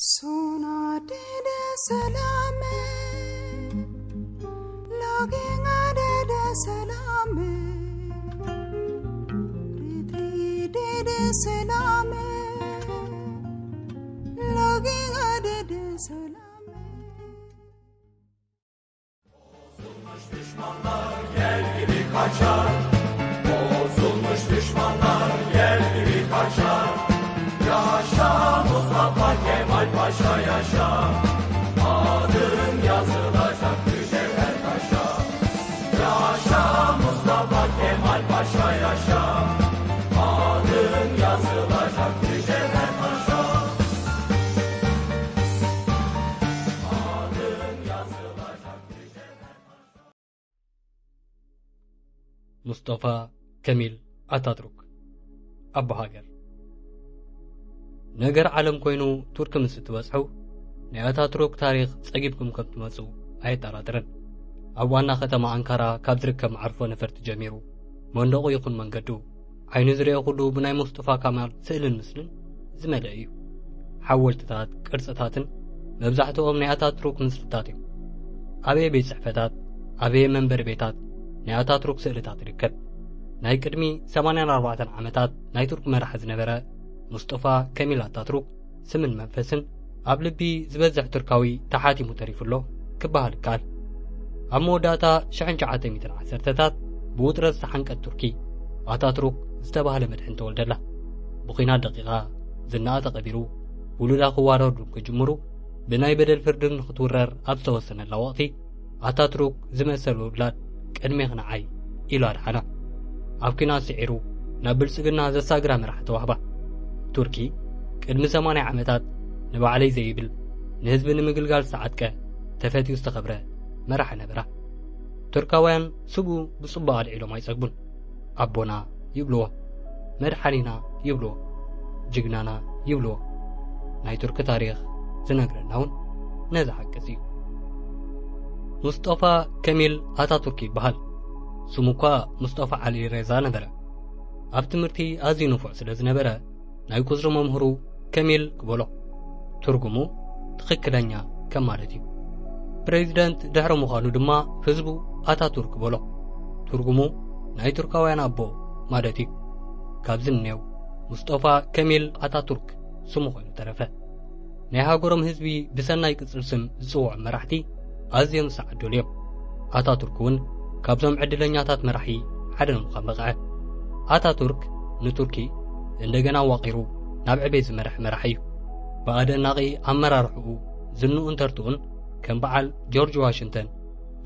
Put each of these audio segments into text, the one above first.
Sona de salame, logging de salame, retreat de salame, logging de salame. Bozulmuş düşmanlar gel gibi kaçar, bozulmuş düşmanlar gel gibi kaçar. Yaşa Mustafa Kemal Paşa yaşa, adın yazılacak mücevher taşa. Yaşa Mustafa Kemal Paşa yaşa, adın yazılacak mücevher taşa. Adın yazılacak mücevher taşa. Mustafa Kemal Atatürk أبو هاجر نجر عالم كوينو ترك مستوسعو نأتاتروك تاريخ تجيبكم كم تمسو أي ترادرن أوانا ختم أنكارا كابدرك كم عرفوا نفرت جميرو مندوق يكون منقدو عين زري يقولوا بناي مصطفى كمال سئل المسلم زملاء أيو حولت تات كرستاتن مبزحتهم نأتاتروك مسلتاتهم أبي بيت صحفتات أبي منبر بيتات نأتاتروك سئلتات ركب ناي كدمي 84 عامتات ناي ترك مرحز نبرة مصطفى كمال أتاتورك سمن منفسن أبلبي زبزح تركاوي تحاتي متريف له كبهال قال أمو داتا شحن جعاتي متر عسرتات بوترز سحنك التركي أتاتورك استبهال مدحن تولدله بقينا دقيقة زنا تقبيرو ولولا خوارو دمك جمرو بناي بدل فردن خطورر أبستوسن اللواطي أتاتورك زمسل ولاد كدمي غنعاي إلى الحنا أبكنا سعيرو نابل سجنا زساقرا مرح توهبه تركي قدم 8 عامتات نبعلي زيبل نهزب نمقلقال ساعتك تفاتي استخبره مرح نبره تركاوان سبو بصبا العلو ما يسقبون أبونا يبلوه مرحلينا يبلوه جقنانا يبلوه ناي ترك تاريخ زنقرناون نزح كسيو مصطفى كمال أتاتورك بحال سموكا مصطفى علي رضا نبره أبتمرتي أزينو فعسل نبره ناي كوزرو ممهرو كمال كبولو ترجمو تخكلانيا كمالتي بريزيدنت دحرو مخانو دما حزبو أتاتورك بولو ترجمو ناي تركاوያን أبو مالتي كابزنيو مصطفى كمال أتاتورك سمو خوينو ترفه ناي هاغورم حزبي بسناي قصل سم زوع مرحتي أزيم سعدو اليوم أتاتوركون كابزم عدلنياتات مرحي حدن مخان بقعه أتاتورك نتركي እንደገና ዋቂሩ ናብ ዕቤት ዝመርሕ መራሕዩ ብኣደናቂ ኣመራርሕኡ ዝንኡ እንተርቱኡን ከም በዓል ጆርጅ ዋሽንተን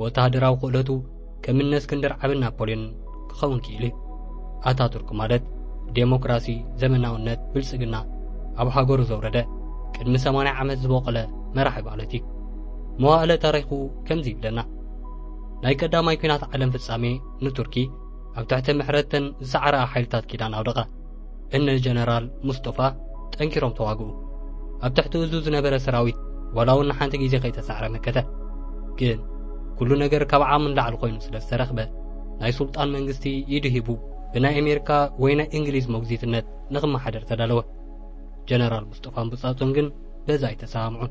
ወታደራዊ ክእለቱ ከም እነ እስክንድር ዓብን ናፖሊዮን ክኸውን ክኢሉ ኣታቱርክ ማለት ዴሞክራሲ ዘመናውነት ብልጽግና ኣብ ሃገሩ ዘውረደ ቅድሚ 80 ዓመት ዝበቆለ መራሒ ማለት እዩ መዋእለ ታሪኹ ከምዚ ይብለና ናይ ቀዳማይ ኩናት ዓለም ፍጻሜ ንቱርኪ ኣብ ትሕቲ ምሕረተን ዝሰዓረኣ ሓይልታት ኪዳን ኣውደቐ إن الجنرال مصطفى تنكرهم تواجهوا أبتحت أزوز نبرة سراويت ولو إن حنت جيزي خيت سعر مكته كن كل نجار كبعة من لعل قينوس للسرخبة ناي سلطان منجستي يدهبو بنا أمريكا وين إنجليز موجزيت النت نغم حدر تدلوه جنرال مصطفى بساطنجن بزاي تسامعون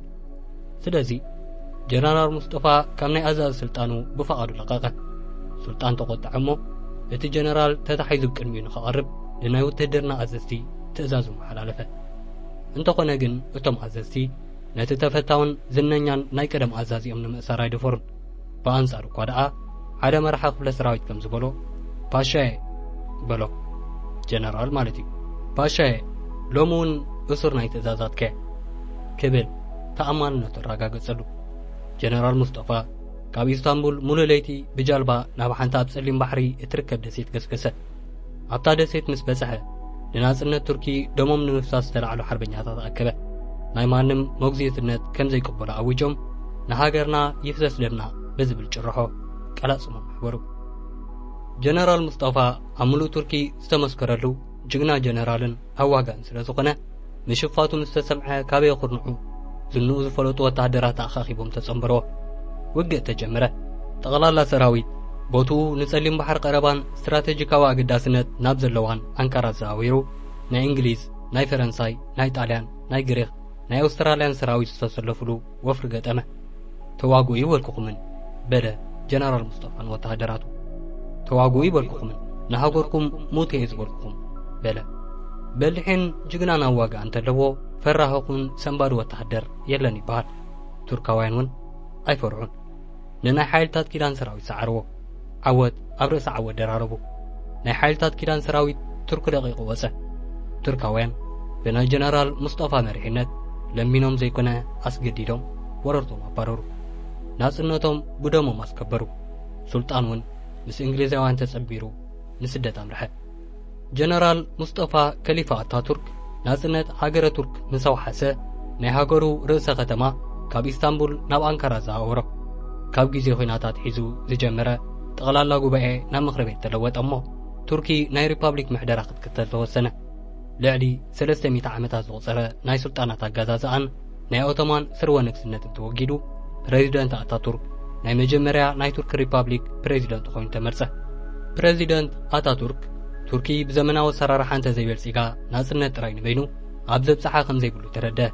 سلازي جنرال مصطفى كمن أزال سلطانه بفقد لقاقه سلطان تقطع عمو إت جنرال تتحيزب كرمين خارب لنا يوتدرنا أزستي تأزازو محلالفة انتو قناقن اتم أزستي نتتفتاون زننيان ناي كدم أزازي أمن مأساراي دفورن بأنصارو قادعا عدا مرحا قبل سراويت كمز بلو باشاي بلو جنرال مالتي باشاي لومون أسر ناي تأزازات كي كبل تأمان نتراغا قصدو جنرال مصطفى كاب اسطنبول مولو ليتي بجالبا نابحانتا بسلين بحري اتركب دسيت قسقسة أبتا دسيت مس بزحة لناصرنا التركي دموم نفساس تلعلو حربنياتات أكبه نايمانم موغزيت النت كم زي قبولا أويجوم نهاجرنا يفزس لنا بزبل جرحو كالاسم محورو جنرال مصطفى عملو تركي استمسكرلو جغنا جنرالن أواغان سلسوقنا مشفاتو مستسمعه كابي قرنعو زنو زفلوتو وتعدرات أخاخيبهم تسنبرو وقت تجمره تغلال سراويت بوتو نسلم بحر قربان استراتيجيكاوا قداسنت نابزلوان أنكارا زاويرو نا إنجليز نا فرنساي نا إيطاليان نا غريق ናይ ኣውስትራልያን ሰራዊት ዝተሰለፉሉ ወፍሪ ገጠመ ተዋጉኡ ይበልኩኹምን በለ ጀነራል ሙስጠፋን ወተሃደራቱ ተዋጉኡ ይበልኩኹምን ንሃገርኩም ሞት እየ ዝበልኩኹም በለ በልሕን ጅግናና ዋጋ እንተለዎ ፈራህኹን ሰንባድ ወተሃደር የለን ይበሃል ቱርካውያን ውን ኣይፈርዑን ንናይ ሓይልታት ኪዳን ሰራዊት ሰዓርዎ ዓወት ኣብ ርእሲ ዓወት ደራረቡ ናይ ሓይልታት ኪዳን ሰራዊት ቱርክ ደቂቁ ወፀ ቱርካውያን ብናይ ጀነራል ሙስጠፋ መሪሕነት ለሚኖም ዘይኮነ ኣስገዲዶም ወረርቶም ኣባረሩ ናጽነቶም ብደሞም ኣስከበሩ ሱልጣን ውን ምስ እንግሊዛውያን ተጸቢሩ ንስደት ኣምርሐ ጀነራል ሙስጠፋ ከሊፋ ኣታቱርክ ናጽነት ሃገረ ቱርክ ንሰውሓሰ ናይ ሃገሩ ርእሰ ከተማ ካብ ኢስታንቡል ናብ አንካራ ዘኣወሮ ካብ ጊዜ ኹናታት ሒዙ ዝጀመረ ጠቕላላ ጉባኤ ናብ ምክሪ ቤት ተለወጠ እሞ ቱርኪ ናይ ሪፓብሊክ ምሕደራ ክትክተል ተወሰነ ልዕሊ 300 ዓመታት ዝቑፀረ ናይ ሱልጣናት ኣገዛዝኣን ናይ ኦቶማን ስርወ ንግስነትን ተወጊዱ ፕሬዚደንት ኣታቱርክ ናይ መጀመርያ ናይ ቱርክ ሪፓብሊክ ፕሬዚደንት ኮይኑ ተመርጸ ፕሬዚደንት ኣታቱርክ ቱርኪ ብዘመናዊ ሰራርሓ እንተዘይበልፂጋ ናጽነት ጥራይ ንበይኑ ኣብ ዘብፅሓ ከም ዘይብሉ ተረድአ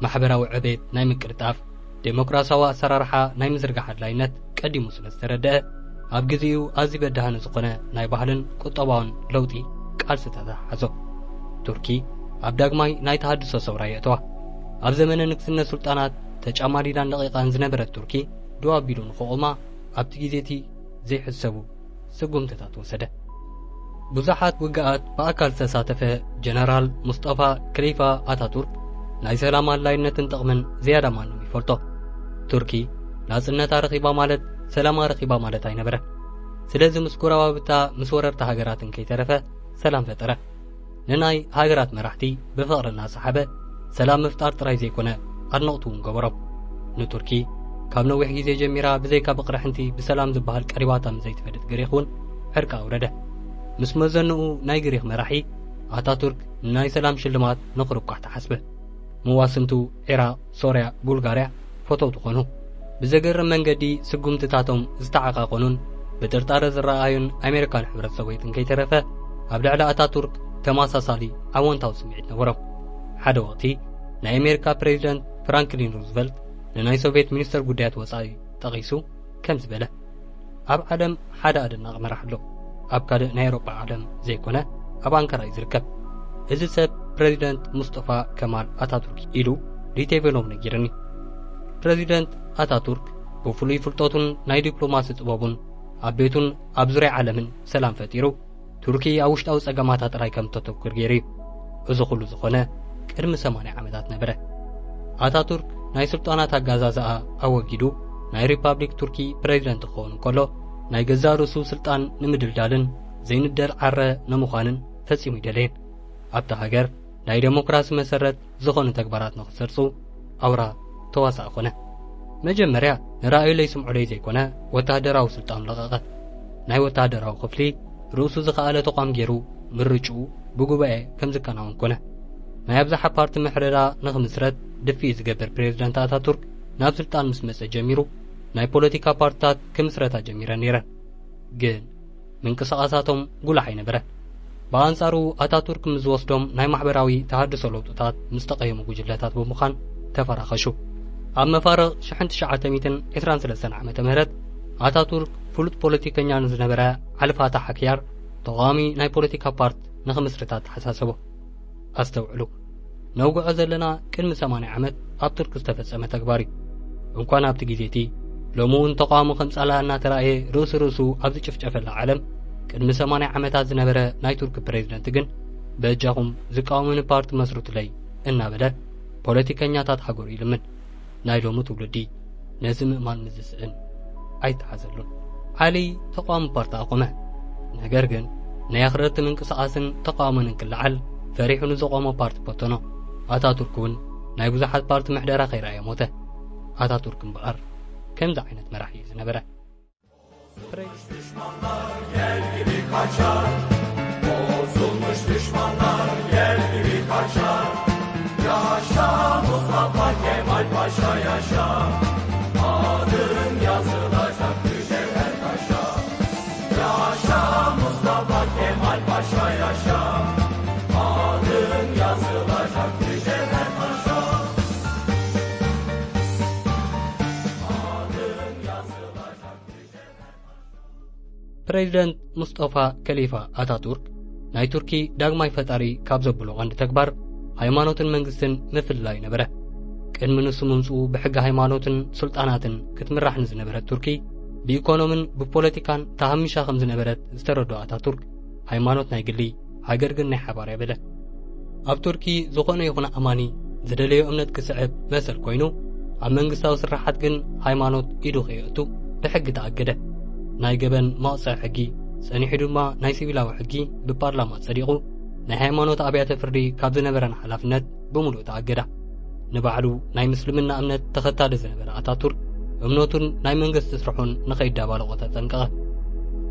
ማሕበራዊ ዕቤት ናይ ምቅልጣፍ ዴሞክራሲያዊ ኣሰራርሓ ናይ ምዝርጋሕ ኣድላይነት ቀዲሙ ስለ ዝተረድአ ኣብ ግዜኡ ኣዝዩ በዳህን ዝኾነ ናይ ባህልን ቁጠባውን ለውጢ ቃልሲ ተተሓሓዞ ቱርኪ ኣብ ዳግማይ ናይ ተሃድሶ ሰውራ የእተዋ ኣብ ዘመነ ንግስነት ሱልጣናት ተጫማዲዳን ደቂቃን ዝነበረት ቱርኪ ደው ኣቢሉ ንኽቆማ ኣብቲ ግዜቲ ዘይሕሰቡ ስጉምትታት ወሰደ ብዙሓት ውግኣት ብኣካል ዝተሳተፈ ጀነራል ሙስጠፋ ከሊፋ ኣታቱርክ ናይ ሰላም ኣድላይነትን ጥቕምን ዝያዳ ማንም ይፈልጦ ቱርኪ ናጽነታ ረኺባ ማለት ሰላማ ረኺባ ማለት ኣይነበረ ስለዚ ምስ ጎረባብታ ምስ ወረርቲ ሃገራትን ከይተረፈ ሰላም ፈጠረ ንናይ ሃገራት መራሕቲ ብፍቕርና ሰሓበ ሰላም ምፍጣር ጥራይ ዘይኮነ ኣድነቕቱ እውን ገበሮም ንቱርኪ ካብ ነዊሕ ግዜ ጀሚራ ብዘይካ ብቕርሕንቲ ብሰላም ዝበሃል ቀሪባታ ምዘይትፈልጥ ግሪኽ እውን ዕርቃ ኣውረደ ምስ መዘንኡ ናይ ግሪኽ መራሒ ኣታቱርክ ናይ ሰላም ሽልማት ንኽርቋሕ ተሓስበ መዋስንቱ ኢራቅ ሶርያ ቡልጋርያ ፎቶው ትኾኑ ብዘገርም መንገዲ ስጉምትታቶም ዝተዓቃቆኑን ብጥርጣረ ዝረኣዩን ኣሜሪካን ሕብረት ሰበይትን ከይተረፈ ኣብ ልዕሊ ኣታቱርክ ተመሳሳሊ ኣወንታዊ ስምዒት ነበሮም ሓደ ወቅቲ ናይ ኣሜሪካ ፕሬዚደንት ፍራንክሊን ሩዝቨልት ንናይ ሶቪየት ሚኒስተር ጉዳያት ወፃኢ ጠቒሱ ከም ዝበለ ኣብ ዓለም ሓደ ኣደናቂ መራሒ ኣሎ ኣብ ካልእ ናይ ኤውሮጳ ዓለም ዘይኮነ ኣብ አንካራ እዩ ዝርከብ እዚ ሰብ ፕሬዚደንት ሙስጠፋ ከማል ኣታቱርክ ኢሉ ሪቴቬሎም ነጊርኒ ፕሬዚደንት ኣታቱርክ ብፍሉይ ፍልጠቱን ናይ ዲፕሎማሲ ጥበቡን ኣብ ቤቱን ኣብ ዙርያ ዓለምን ሰላም ፈጢሩ ቱርኪ ኣብ ውሽጣዊ ጸገማታ ጥራይ ከም ተተኩር ገይሩ እዚ ኩሉ ዝኾነ ቅድሚ 80 ዓመታት ነበረ ኣታቱርክ ናይ ሱልጣናት ኣገዛዝኣ ኣወጊዱ ናይ ሪፓብሊክ ቱርኪ ፕሬዚደንት ክኸውን ከሎ ናይ ገዛ ርእሱ ስልጣን ንምድልዳልን ዘይንደል ዓረ ንምዃንን ፈጺሙ ይደለየን ኣብታ ሃገር ናይ ዴሞክራሲ መሰረት ዝኾኑ ተግባራት ንኽሰርጹ ኣውራ ተዋሳእ ኾነ መጀመርያ ንራእዩ ለይስምዑለይ ዘይኮነ ወታደራዊ ስልጣን ለቐቐ ናይ ወታደራዊ ክፍሊ ርእሱ ዝኸኣለ ተቋም ገይሩ ምርጭኡ ብጉባኤ ከም ዝከናውን ኮነ ናይ ኣብዝሓ ፓርቲ ምሕደራ ንኽምስረት ድፊእ ዝገበር ፕሬዚደንት ኣታቱርክ ናብ ስልጣን ምስ መፀ ጀሚሩ ናይ ፖለቲካ ፓርቲታት ክምስረታ ጀሚረን ነይረን ግን ምንቅስቓሳቶም ጉላሕ ኣይነበረ ብኣንጻሩ ኣታቱርክ ምዝወስዶም ናይ ማሕበራዊ ተሃድሶ ለውጥታት ምስ ተቐየሙ ጉጅለታት ብምዃን ተፈራኸሹ ኣብ መፋርቕ 1923 ዓመተ ምህረት ኣታቱርክ ፍሉጥ ፖለቲከኛ ዝነበረ ዓልፋታ ሓክያር ተቃዋሚ ናይ ፖለቲካ ፓርቲ ንኽምስረታ ተሓሳሰቦ ኣስተውዕሉ ነውግዖ ዘለና ቅድሚ 80 ዓመት ኣብ ቱርክ ዝተፈጸመ ተግባር እዩ እንኳን ኣብቲ ግዜቲ ሎሚ እውን ተቃዋሚ ከም ጻላ እናተረኣየ ርእሱ ኣብ ዝጭፍጨፈላ ዓለም ቅድሚ 80 ዓመታት ዝነበረ ናይ ቱርክ ፕሬዚደንት ግን በእጃኹም ዝቃወሙን ፓርቲ መስርቱለይ እናበለ ፖለቲከኛታት ሃገሩ ይልምን ናይ ሎሚ ትውልዲ ነዚ ምእማን ምዝስእን ኣይተሓዘሉን ዓሊ ተቃዋሚ ፓርቲ ኣቆመ ነገር ግን ናይ ኣኽረርቲ ምንቅስቓስን ተቃዋሞንን ክለዓል ፈሪሑ ንዝቆመ ፓርቲ በተኖ ኣታቱርክ እውን ናይ ብዙሓት ፓርቲ ምሕደራ ከይረኣየ ሞተ ኣታቱርክ እምበኣር ከምዚ ዓይነት መራሒ እዩ ዝነበረ Düşmanlar gel gibi kaçar, bozulmuş düşmanlar gel gibi kaçar. Yaşa Mustafa Kemal Paşa yaşa, adın yazılacak mücevher taşa. Yaşa Mustafa Kemal Paşa yaşa, adın yazılacak mücevher taşa. ፕሬዚደንት ሙስጠፋ ከሊፋ አታቱርክ ናይ ቱርኪ ዳግማይ ፈጣሪ ካብ ዘብሎ ቀንዲ ተግባር ሃይማኖትን መንግስትን ምፍላይ ነበረ። ቅድሚ ንሱ ምምጽኡ ብሕጊ ሃይማኖትን ሱልጣናትን ክትምራሕ ንዝነበረት ቱርኪ ብኢኮኖምን ብፖለቲካን ተሃሚሻ ከም ዝነበረት ዝተረድኦ አታቱርክ ሃይማኖት ናይ ግሊ ሃገር ግን ናይ ሓባር የበለ። ኣብ ቱርኪ ዝኾነ ይኹን ኣማኒ ዝደለዮ እምነት ክስዕብ መሰል ኮይኑ ኣብ መንግስታዊ ስራሓት ግን ሃይማኖት ኢዱ ከየእቱ ብሕጊ ተኣገደ። ናይ ገበን መቕፅዕ ሕጊ ጸኒሑ ድማ ናይ ሲቪላዊ ሕጊ ብፓርላማ ጸዲቑ ናይ ሃይማኖት ኣብያተ ፍርዲ ካብ ዝነበረን ሓላፍነት ብምሉእ ተኣገዳ። ንባዕሉ ናይ ምስልምና እምነት ተኸታሊ ዝነበረ አታቱርክ እምነቱን ናይ መንግስቲ ስርሑን ንኸይዳባለቆ ተጠንቀቐ።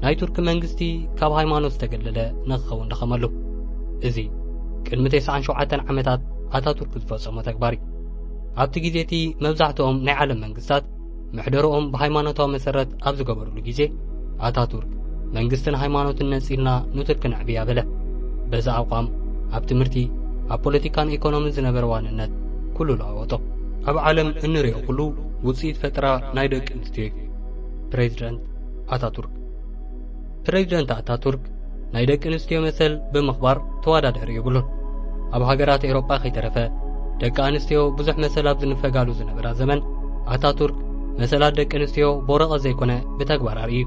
ናይ ቱርክ መንግስቲ ካብ ሃይማኖት ዝተገለለ ንኽኸውን ደኸመሉ። እዚ ቅድሚ 97 ዓመታት አታቱርክ ዝፈጸሞ ተግባር እዩ። ኣብቲ ግዜቲ መብዛሕትኦም ናይ ዓለም መንግስታት ምሕደሮኦም ብሃይማኖታዊ መሰረት ኣብ ዝገበሩሉ ግዜ አታቱርክ መንግስትን ሃይማኖትን ነጺልና ንቱርክ ንዕብያ በለ። በዛ ኣቋም ኣብ ትምህርቲ ኣብ ፖለቲካን ኢኮኖሚን ዝነበረ ዋንነት ኩሉ ለዋወጦ። ኣብ ዓለም እንሪኦ ኩሉ ውጽኢት ፈጠራ ናይ ደቂ ኣንስትዮ እዩ። ፕሬዚደንት አታቱርክ ናይ ደቂ ኣንስትዮ መሰል ብምኽባር ተወዳዳሪ የብሉን። ኣብ ሃገራት ኤውሮጳ ከይተረፈ ደቂ ኣንስትዮ ብዙሕ መሰል ኣብ ዝንፈጋሉ ዝነበራ ዘመን አታቱርክ መሰላት ደቂ ኣንስትዮ በወረቐት ዘይኮነ ብተግባር ኣርእዩ።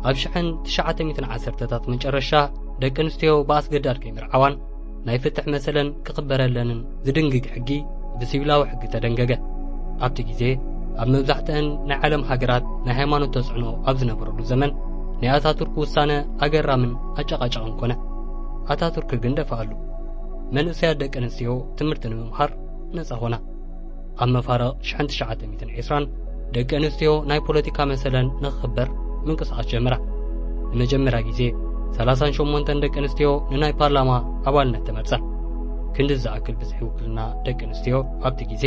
ኣብ 1910ታት መጨረሻ ደቂ ኣንስትዮ ብኣስገዳድ ከይምርዓዋን ናይ ፍትሕ መሰለን ክኽበረለንን ዝድንግግ ሕጊ ብሲቪላዊ ሕጊ ተደንገገ። ኣብቲ ግዜ ኣብ መብዛሕትአን ናይ ዓለም ሃገራት ናይ ሃይማኖት ተጽዕኖ ኣብ ዝነበረሉ ዘመን ናይ አታቱርክ ውሳነ ኣገራምን ኣጨቃጨቕን ኮነ። አታቱርክ ግን ደፋኣሉ። መንእሰያት ደቂ ኣንስትዮ ትምህርቲ ንምምሃር ነጻ ኾና። ኣብ መፋረቕ 1920 ደቂ ኣንስትዮ ናይ ፖለቲካ መሰለን ንኽኽበር ምንቅስቓስ ጀመራ። ንመጀመርያ ግዜ 38 ደቂ ኣንስትዮ ንናይ ፓርላማ ኣባልነት ተመርጻ። ክንዲ ዝኣክል ብዝሒ ውክልና ደቂ ኣንስትዮ ኣብቲ ግዜ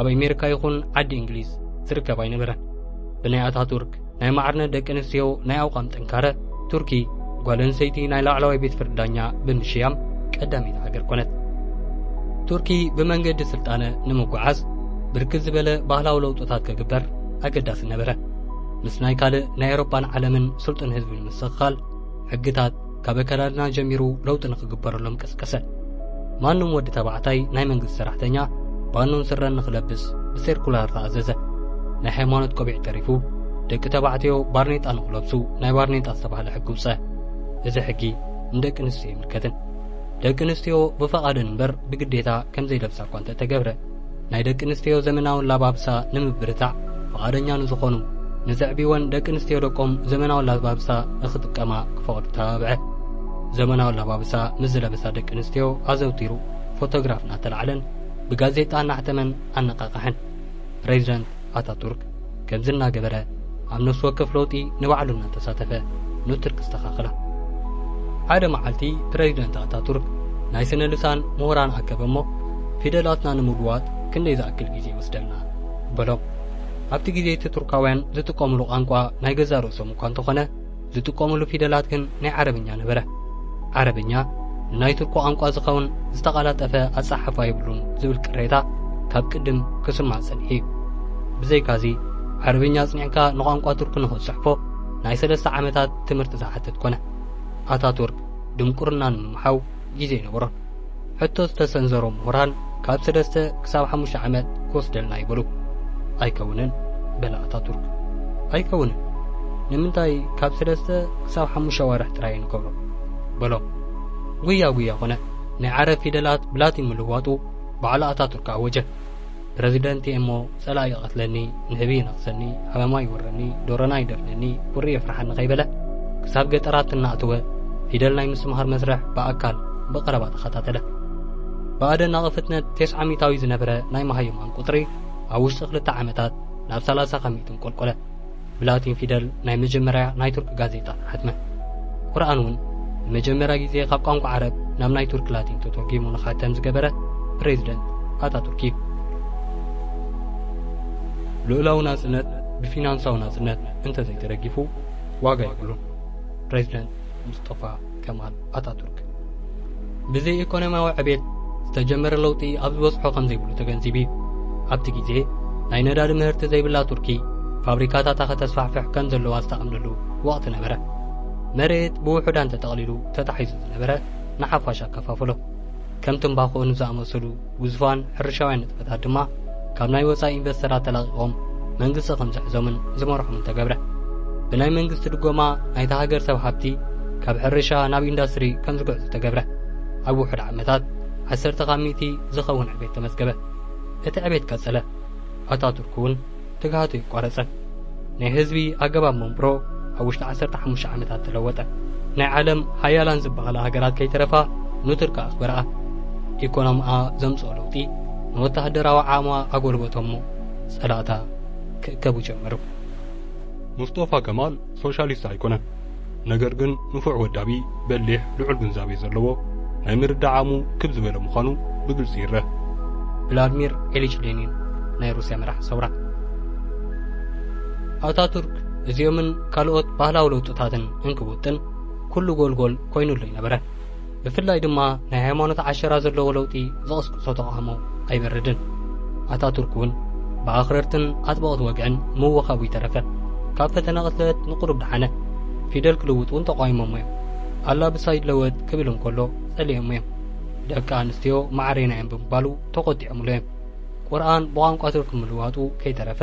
ኣብ ኣሜሪካ ይኹን ዓዲ እንግሊዝ ዝርከባ ኣይነበረን። ብናይ አታቱርክ ናይ ማዕርነት ደቂ ኣንስትዮ ናይ ኣቋም ጥንካረ ቱርኪ ጓል ኣንስተይቲ ናይ ላዕለዋይ ቤት ፍርዲ ዳኛ ብምሽያም ቀዳሚት ሃገር ኮነት። ቱርኪ ብመንገዲ ስልጣነ ንምጓዓዝ ብርክት ዝበለ ባህላዊ ለውጥታት ክግበር ኣገዳሲ ነበረ። ምስ ናይ ካልእ ናይ ኤውሮፓን ዓለምን ስልጡን ህዝቢ ንምስኽኻል ሕግታት ካብ ኣከዳድና ጀሚሩ ለውጢ ንኽግበረሎም ቀስቀሰ። ማንም ወዲ ተባዕታይ ናይ መንግስቲ ሰራሕተኛ ባኖን ስረን ንኽለብስ ብሴርኩላር ተኣዘዘ። ናይ ሃይማኖት ቆቢዕ ተሪፉ ደቂ ተባዕትዮ ባርኔጣ ንኽለብሱ ናይ ባርኔጣ ዝተባህለ ሕጊ ውፅአ። እዚ ሕጊ ንደቂ ኣንስትዮ ይምልከትን። ደቂ ኣንስትዮ ብፈቓደን እምበር ብግዴታ ከም ዘይለብሳ እኳ እንተተገብረ ናይ ደቂ ኣንስትዮ ዘመናውን ላባብሳ ንምብርታዕ ፈቓደኛ ንዝኾኑ ንዘዕቢወን ደቂ ኣንስትዮ ደቆም ዘመናዊ ላባብሳ ንኽጥቀማ ክፈቕዱ ተባብዐ። ዘመናዊ ላባብሳ ምስ ዝለበሳ ደቂ ኣንስትዮ ኣዘውቲሩ ፎቶግራፍ እናተላዕለን ብጋዜጣ እናሕተመን ኣነቓቕሐን። ፕሬዚደንት አታቱርክ ከምዚ እናገበረ ኣብ ነፍሲ ወከፍ ለውጢ ንባዕሉ እናተሳተፈ ንቱርክ ዝተኻኽላ። ሓደ መዓልቲ ፕሬዚደንት አታቱርክ ናይ ስነ ልሳን ምሁራን ኣከበ እሞ ፊደላትና ንምልዋጥ ክንደይ ዝኣክል ግዜ ይወስደና በሎም። ኣብቲ ግዜ እቲ ቱርካውያን ዝጥቀሙሉ ቋንቋ ናይ ገዛ ርእሶም እኳ እንተኾነ ዝጥቀሙሉ ፊደላት ግን ናይ ዓረብኛ ነበረ። ዓረብኛ ንናይ ቱርክ ቋንቋ ዝኸውን ዝተቓላጠፈ ኣጻሓፋ የብሉን ዝብል ቅሬታ ካብ ቅድም ክስማዕ ጸኒሑ እዩ። ብዘይካዚ ዓረብኛ ጽኒዕካ ንቋንቋ ቱርክ ንኽጽሕፎ ናይ 3 ዓመታት ትምህርቲ ዝሓትት ኮነ። አታቱርክ ድምቁርና ንምምሓው ግዜ ነበሮን። ሕቶ ዝተሰንዘሮም ምሁራን ካብ 3 ክሳብ 5 ዓመት ክወስደልና ይበሉ። ኣይከውንን በላ አታቱርክ። ኣይከውንን ንምንታይ ካብ 3 ክሳብ 5 ወርሕ ጥራይ ንገብሮ በሎም። ጉያ ኾነ ናይ ዓረብ ፊደላት ብላቲን ምልዋጡ ባዕሉ አታቱርክ ኣወጀ። ፕሬዚደንት እሞ ጸላኢ ይቐትለኒ፣ ንህቢ ይነኽሰኒ፣ ሃመማ ይወረኒ፣ ዶሮና ይደፍነኒ፣ ቁሪ የፍርሐኒ ኸይበለ ክሳብ ገጠራት እናእተወ ፊደል ናይ ምስምሃር መስርሕ ብኣካል ብቐረባ ተኸታተለ። ብኣደናቒ ፍጥነት 90 ሚታዊ ዝነበረ ናይ መሃይማን ቁጥሪ ኣብ ውሽጢ 2 ዓመታት ናብ 30 ከሚትን ቆልቆለ። ብላቲን ፊደል ናይ መጀመርያ ናይ ቱርክ ጋዜጣ ሓትመ። ቁርኣን እውን ንመጀመርያ ግዜ ካብ ቋንቋ ዓረብ ናብ ናይ ቱርክ ላቲን ተተርጊሙ ንኻተም ዝገበረ ፕሬዚደንት አታቱርክ እዩ። ልኡላዊ ናጽነት ብፊናንሳዊ ናጽነት እንተዘይተደጊፉ ዋጋ የብሉን። ፕሬዚደንት ሙስጠፋ ከማል አታቱርክ ብዘይ ኢኮኖሚያዊ ዕቤት ዝተጀመረ ለውጢ ኣብ ዝበፅሖ ከም ዘይብሉ ተገንዚቡ። ኣብቲ ግዜ ናይ ነዳዲ ምህርቲ ዘይብላ ቱርኪ ፋብሪካታት ከተስፋሕፍሕ ከም ዘለዋ ዝተኣምነሉ ወቕቲ ነበረ። مريت بوحدان تتقليلو تتحيز النبرة نحفاشا كفافلو كم تنباقو نزا مسلو وزفان حرشاوين نتفتها دما كابناي وصا إنفسترات تلاقيهم منقصة خمسة حزومن زمارحو من تقبره بناي منقصة تلقوما نايتا هاقر سو حابتي كاب حرشا ناب إنداستري كم زقعز تقبره أبو حد عمتات عسر تغاميتي زخون عبيت تمسكبه اتعبيت كسلة أتا تركون تقهاتو يقارسن ناي هزبي أقباب منبرو أوشت عسر تحمش عمتات تلوته ناي عالم حيالان زبغلا هاقرات كي ترفا نترك أخبرها إيكونومها زمسو لوتي نوتهدرا وعاما أقول بتمو سلاتا كبو جمرو مصطفى كمال سوشاليست أيكونه نجرجن نفع ودابي بلح لعل جنزابي زلوا نمر دعامو كبز بلا مخانو بقل سيره فلاديمير إليتش لينين ناي روسيا مرح ثورة أتاتورك زيومن كالوت ባህላዊ ለውጥታትን እንክቡትን ኩሉ ጎልጎል ኮይኑሉ ይነበረ ብፍላይ ድማ ናይ ሃይማኖት ዓሸራ ዘለዎ ለውጢ ዝቕስቅሶ ተቃውሞ ኣይበርድን ኣታቱርክ እውን ብኣኽረርትን ኣጥበቕት ወግዕን ምውኻቡ ይተረፈ ካብ ፈተና ቅትለት ንቁሩብ ድሓነ ፊደል ክልውጥ እውን ተቃዊሞም እዮም ኣላ ብሳይድ ለወጥ ክብል እንከሎ ጸሊዮም እዮም ደቂ ኣንስትዮ ማዕሬና እዮም ብምባሉ ተቆጢዖምሉ እዮም ቁርኣን ብቋንቋ ቱርክ ምልዋጡ ከይተረፈ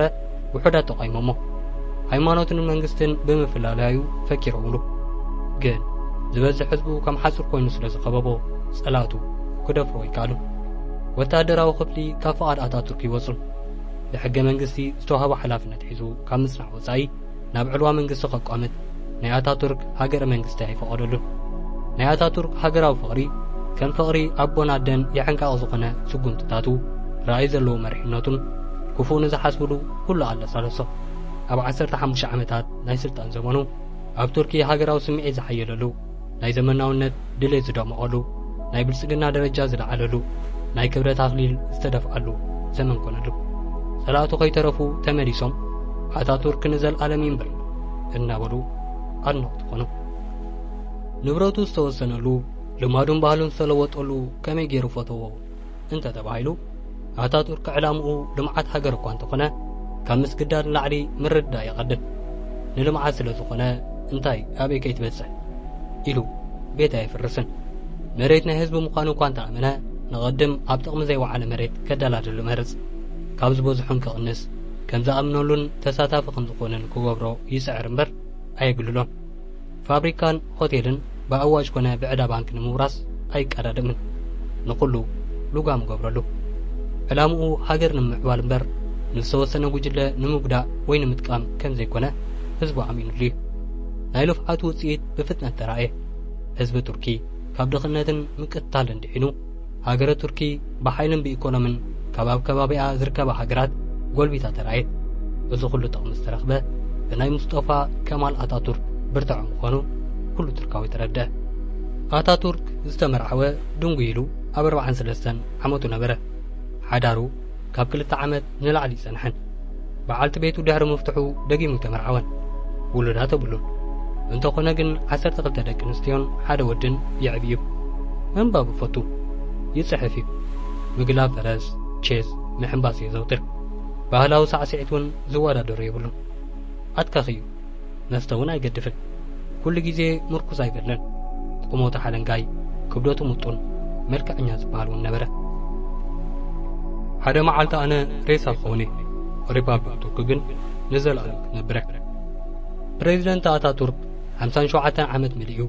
ውሑዳት ተቃዊሞሞ ሃይማኖትን መንግስትን ብምፍላላዩ ፈኪረውሉ ግን ዝበዝሕ ህዝቡ ከም ሓጹር ኮይኑ ስለ ዝኸበቦ ጸላቱ ክደፍሮ ይካሉ ወታደራዊ ክፍሊ ካብ ፍቓድ ኣታቱርክ ይወፁ ብሕገ መንግስቲ ዝተዋህቦ ሓላፍነት ሒዙ ካብ ምጽናዕ ወጻኢ ናብ ዕልዋ መንግስቲ ከቋምት ናይ ኣታቱርክ ሃገረ መንግስቲ ኣይፈቐደሉን ናይ ኣታቱርክ ሃገራዊ ፍቕሪ ከም ፍቕሪ ኣቦን ኣደን የሕንቃቕ ዝኾነ ስጉምትታቱ ራእይ ዘለዎ መሪሕነቱን ክፉእ ንዝሓስብሉ ኩሉ ኣለሳለሶ ኣብ 15 ዓመታት ናይ ስልጣን ዘመኑ ኣብ ቱርኪ ሃገራዊ ስምዒት ዝሓየለሉ ናይ ዘመናውነት ድሌት ዝደመቐሉ ናይ ብልጽግና ደረጃ ዝለዓለሉ ናይ ክብረት ኣኽሊል ዝተደፍኣሉ ዘመን ኮነሉ ጸላእቱ ከይተረፉ ተመሊሶም ኣታቱርክ ንዘለዓለም ይንበር እናበሉ ኣድነቕቲ ኮኑ ንብረቱ ዝተወሰነሉ ልማዱን ባህሉን ዝተለወጠሉ ከመይ ገይሩ ፈተዎ እንተተባሂሉ ኣታቱርክ ዕላምኡ ልምዓት ሃገር እኳ እንተኾነ ካብ ምስግዳድ ላዕሊ ምርዳእ ይቐድም ንልምዓት ስለ ዝኾነ እንታይ ኣበይ ከይትበጽሕ ኢሉ ቤት ኣይፍርስን መሬት ናይ ህዝቢ ምዃኑ እኳ እንተኣመነ ንቐድም ኣብ ጥቕሚ ዘይወዓለ መሬት ከደላድሉ መርጽ ካብ ዝበዝሑን ክቕንስ ከም ዝኣምነሉን ተሳታፊ ከም ዝኾነን ክገብሮ ይስዕር እምበር ኣየግልሎን ፋብሪካን ሆቴልን ብኣዋጅ ኮነ ብዕዳ ባንክ ንምውራስ ኣይቀዳድምን ንኹሉ ሉጋም ገብረሉ ዕላምኡ ሃገር ንምዕባል እምበር ንዝተወሰነ ጉጅለ ንምጉዳእ ወይ ንምጥቃም ከም ዘይኮነ ህዝቡ ኣሚኑሉ እዩ ናይ ልፍዓቱ ውፅኢት ብፍጥነት ተራእየ ህዝቢ ቱርኪ ካብ ድኽነትን ምቅታልን ድሒኑ ሃገረ ቱርኪ ብሓይልን ብኢኮኖምን ካብ ኣብ ከባቢኣ ዝርከባ ሃገራት ጎልቢታ ተራእየት እዚ ኩሉ ጥቕሚ ዝተረኽበ ብናይ ሙስጠፋ ከማል ኣታቱርክ ብርትዖ ምዃኑ ኩሉ ቱርካዊ ተረድአ ኣታቱርክ ዝተመርዓወ ድንጉ ኢሉ ኣብ 43 ዓመቱ ነበረ ሓዳሩ ካብ 2 ዓመት ንላዕሊ ይጸንሐን በዓልቲ ቤቱ ድሕሪ ምፍትሑ ደጊሙ ተመርዓወን ውሉዳት ተብሉን እንተኾነ ግን 12 ደቂ ኣንስትዮን ሓደ ወድን ይዕብዩ መንባብ ፈቱ ይጽሕፍ እዩ ምግላብ ፈረስ ቼዝ ምሕምባስ የዘውትር ባህላዊ ሳዕስዒት እውን ዝወዳደሩ የብሉን ኣትካኺ እዩ መስተ እውን ኣይገድፍን ኩሉ ግዜ ምርኩዝ ኣይገለን ቁሞቱ ሓለንጋይ ክብደቱ ምጡን መልክዐኛ ዝበሃል እውን ነበረ ሓደ መዓልቲ ኣነ ሬሳ ክኾነ ሪፓብሊክ ቱርክ ግን ንዘለዓለም ክትነብረ ፕሬዚደንት ኣታቱርክ 57 ዓመት ምልኡ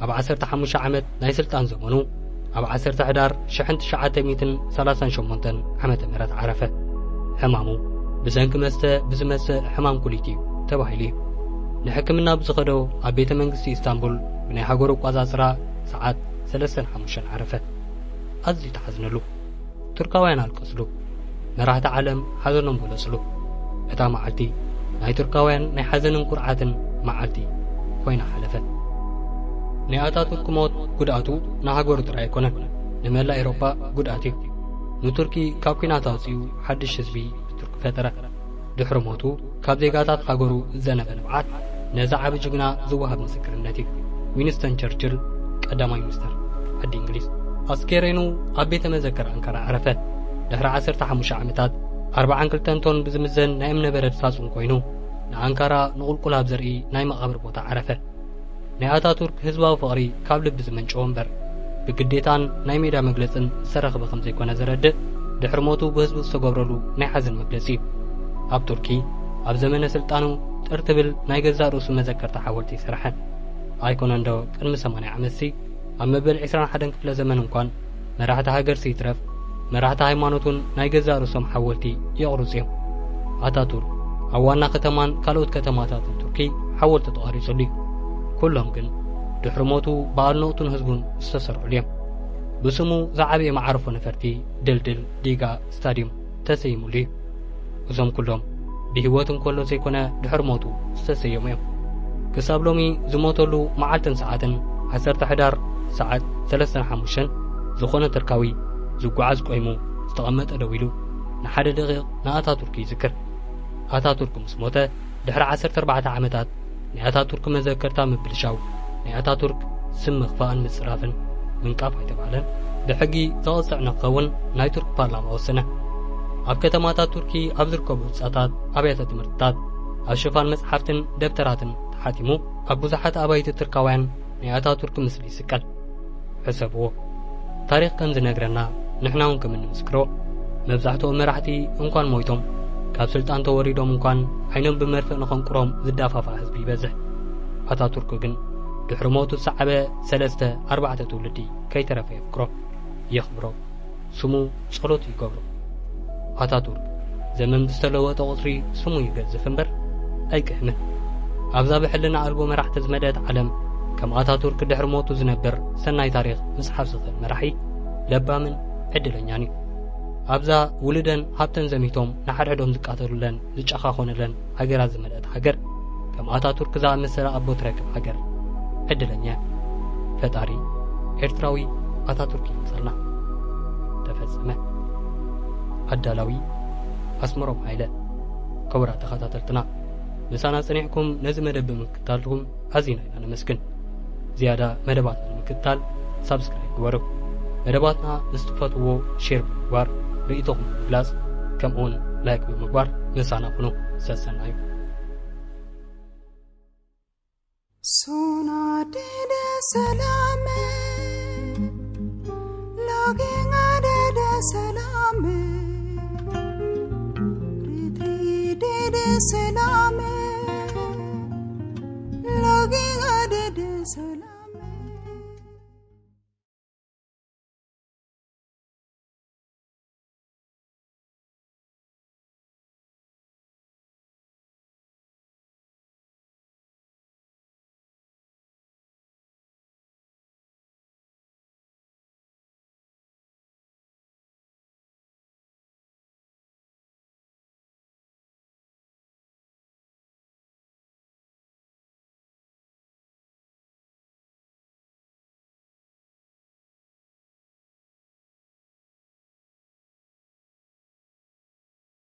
ኣብ 15 ዓመት ናይ ስልጣን ዘመኑ ኣብ 10 ሕዳር 1938 ዓመተ ምህረት ዓረፈ ሕማሙ ብሰንኪ መስተ ብዝመስእ ሕማም ኩሊት እዩ ተባሂሉ እዩ ንሕክምና ብዝኸዶ ኣብ ቤተ መንግስቲ ኢስታንቡል ብናይ ሃገሩ ኣቆጻጽራ ሰዓት 35 ዓረፈ ኣዝዩ ተሓዝነሉ ቱርካውያን ኣልቀስሉ መራሕቲ ዓለም ሓዘኖም ገለጽሉ እታ መዓልቲ ናይ ቱርካውያን ናይ ሓዘንን ኩርዓትን መዓልቲ ኮይና ሓለፈ ናይ ኣታቱርክ ሞት ጉድኣቱ ንሃገሩ ጥራይ ኣይኮነን ንመላእ ኤውሮጳ ጉድኣት እዩ ንቱርኪ ካብ ኩናት ኣውፅኡ ሓድሽ ህዝቢ ብቱርክ ፈጠረ ድሕሪ ሞቱ ካብ ዜጋታት ሃገሩ ዝዘነፈ ንብዓት ነዛ ዓብ ጅግና ዝወሃብ ምስክርነት እዩ ዊንስተን ቸርችል ቀዳማይ ሚኒስተር ዓዲ እንግሊዝ ኣስኬሬኑ ኣብ ቤተ መዘክር ኣንካራ ዓረፈ ድሕሪ 15 ዓመታት 42 ቶን ብዝምዘን ናይ እምነበረድ ሳጹን ኮይኑ ንኣንካራ ንቁልቁላብ ዘርኢ ናይ መቓብር ቦታ ዓረፈ ናይ ኣታቱርክ ህዝባዊ ፍቕሪ ካብ ልቢ ዝመንጭዎ እምበር ብግዴታን ናይ ሜዳ መግለፅን ዝተረኽበ ከም ዘይኮነ ዘረድእ ድሕሪ ሞቱ ብህዝቢ ዝተገብረሉ ናይ ሓዘን መግለፂ እዩ። ኣብ ቱርኪ ኣብ ዘመነ ስልጣኑ ጥርትብል ናይ ገዛ ርእሱ መዘከርታ ሓወልቲ ይስርሐ ኣይኮነን ዶ ቅድሚ 80 ዓመት ኣብ መበል 21 ክፍለ ዘመን እንኳን መራሕቲ ሃገር ይትረፍ መራሕቲ ሃይማኖቱን ናይ ገዛ ርእሶም ሓወልቲ ይቕርጹ እዮም። ኣታቱርክ ኣብ ዋና ከተማን ካልኦት ከተማታትን ቱርኪ ሓወልቲ ተቐሪጹሉ እዩ። ኩሎም ግን ድሕሪ ሞቱ ብኣድነቕቱን ህዝቡን ዝተሰርሑሉ እዮም። ብስሙ ዝዓበየ ማዕረፎ ነፈርቲ ድልድል ዲጋ ስታዲየም ተሰይሙሉ እዩ። እዞም ኩሎም ብህይወት እንከሎ ዘይኮነ ድሕሪ ሞቱ ዝተሰየሙ እዮም። ክሳብ ሎሚ ዝሞተሉ መዓልትን ሰዓትን 10 ሕዳር ሰዓት 35 ዝኾነ ትርካዊ ዝጓዓዝ ቆይሙ ዝተቐመጠ ደው ኢሉ ንሓደ ደቂቕ ንኣታቱርክ ይዝክር። ኣታቱርክ ምስ ሞተ ድሕሪ 14 ዓመታት ናይ ኣታቱርክ መዘከርታ ምብልሻው ናይ ኣታቱርክ ስም ምኽፋእን ምፅራፍን ምንቃፍ ኣይተባህለን ብሕጊ ዘቕፅዕ ንክኸውን ናይ ቱርክ ፓርላማ ወሰነ። ኣብ ከተማታት ቱርኪ ኣብ ዝርከቡ ህንፃታት ኣብያተ ትምህርትታት ኣብ ሽፋን መፅሓፍትን ደብተራትን ተሓቲሙ ኣብ ብዙሓት ኣባይቲ ቱርካውያን ናይ ኣታቱርክ ምስሊ ይስቀል። ሕሰብዎ ታሪክ ከም ዝነግረና ንሕና እውን ከም እንምስክሮ መብዛሕትኦም መራሕቲ እንኳን ሞይቶም ካብ ስልጣን ተወሪዶም እንኳን ዓይኖም ብመርፍእ ንኸንቁሮም ዝዳፋፋ ህዝቢ ይበዝሕ። ኣታቱርክ ግን ድሕሪ ሞቱ ዝሰዓበ 3-4 ትውልዲ ከይተረፈ የፍክሮ የኽብሮ ስሙ ጸሎት ይገብሮ። ኣታቱርክ ዘመን ብዝተለወጠ ቁፅሪ ስሙ ይገዝፍ እምበር ኣይቅህምን። ኣብዛ ብሕልና ኣልቦ መራሕቲ ዝመደት ዓለም ከም ኣታቱርክ ድሕሪ ሞቱ ዝነብር ሰናይ ታሪክ ምጽሓፍ ዝኽእል መራሒ ለባምን ዕድለኛን እዩ። ኣብዛ ውልደን ሃብተን ዘሚቶም ንሓድሕዶም ዝቃተሉለን ዝጨኻኾኑለን ሃገራት ዝመልአት ሃገር ከም ኣታቱርክ ዝኣመሰለ ኣቦ ትረክብ ሃገር ዕድለኛ ፈጣሪ ኤርትራዊ ኣታቱርክ ይምሰልና። ተፈጸመ። ኣዳላዊ ኣስመሮም ሃይለ። ክቡራት ተኸታተልትና ምሳና ጽኒዕኩም ነዚ መደብ ብምክትታልኩም ኣዝና ኢና ነመስግን። ዝያዳ መደባትና ንምክትታል ሳብስክራይብ ግበሩ። መደባትና ንስትፈትዎ ሼር ብምግባር ርእይቶኹም ብምግላጽ ከምኡውን ላይክ ብምግባር ምሳና ኩኑ ሰሰናዩ። Sona dede salame Loginga dede salame Ritri dede salame